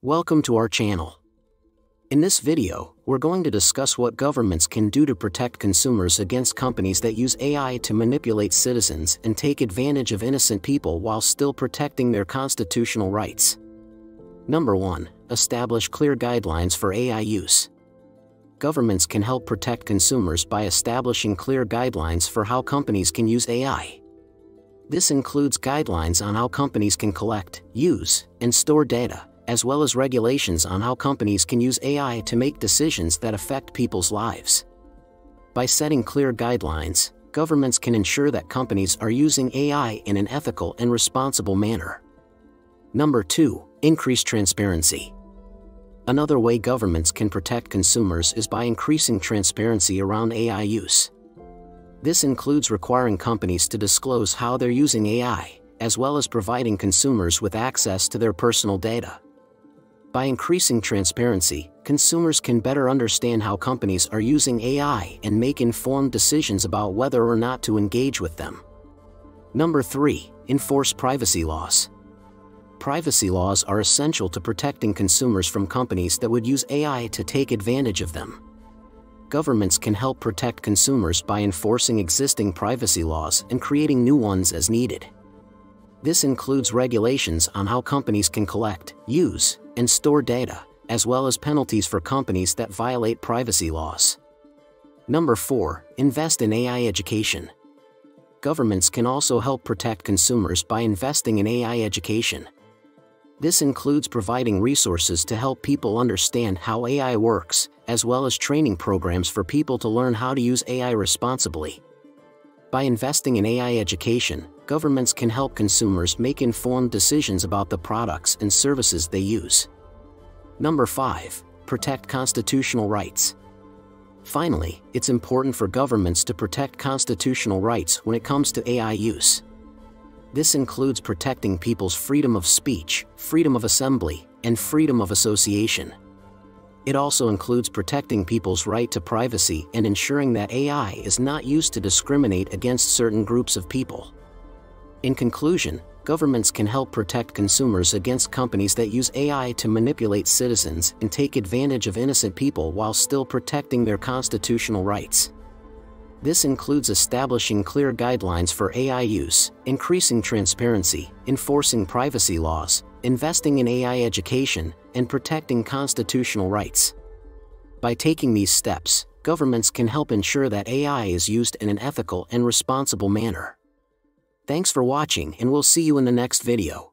Welcome to our channel. In this video, we're going to discuss what governments can do to protect consumers against companies that use AI to manipulate citizens and take advantage of innocent people while still protecting their constitutional rights. Number 1. Establish clear guidelines for AI use. Governments can help protect consumers by establishing clear guidelines for how companies can use AI. This includes guidelines on how companies can collect, use, and store data, as well as regulations on how companies can use AI to make decisions that affect people's lives. By setting clear guidelines, governments can ensure that companies are using AI in an ethical and responsible manner. Number 2. Increase transparency. Another way governments can protect consumers is by increasing transparency around AI use. This includes requiring companies to disclose how they're using AI, as well as providing consumers with access to their personal data. By increasing transparency, consumers can better understand how companies are using AI and make informed decisions about whether or not to engage with them. Number 3. Enforce privacy laws. Privacy laws are essential to protecting consumers from companies that would use AI to take advantage of them. Governments can help protect consumers by enforcing existing privacy laws and creating new ones as needed. This includes regulations on how companies can collect, use, and store data, as well as penalties for companies that violate privacy laws. Number 4. Invest in AI education. Governments can also help protect consumers by investing in AI education. This includes providing resources to help people understand how AI works, as well as training programs for people to learn how to use AI responsibly. By investing in AI education, governments can help consumers make informed decisions about the products and services they use. Number 5. Protect constitutional rights. Finally, it's important for governments to protect constitutional rights when it comes to AI use. This includes protecting people's freedom of speech, freedom of assembly, and freedom of association. It also includes protecting people's right to privacy and ensuring that AI is not used to discriminate against certain groups of people. In conclusion, governments can help protect consumers against companies that use AI to manipulate citizens and take advantage of innocent people while still protecting their constitutional rights. This includes establishing clear guidelines for AI use, increasing transparency, enforcing privacy laws, investing in AI education, and protecting constitutional rights. By taking these steps, governments can help ensure that AI is used in an ethical and responsible manner. Thanks for watching, and we'll see you in the next video.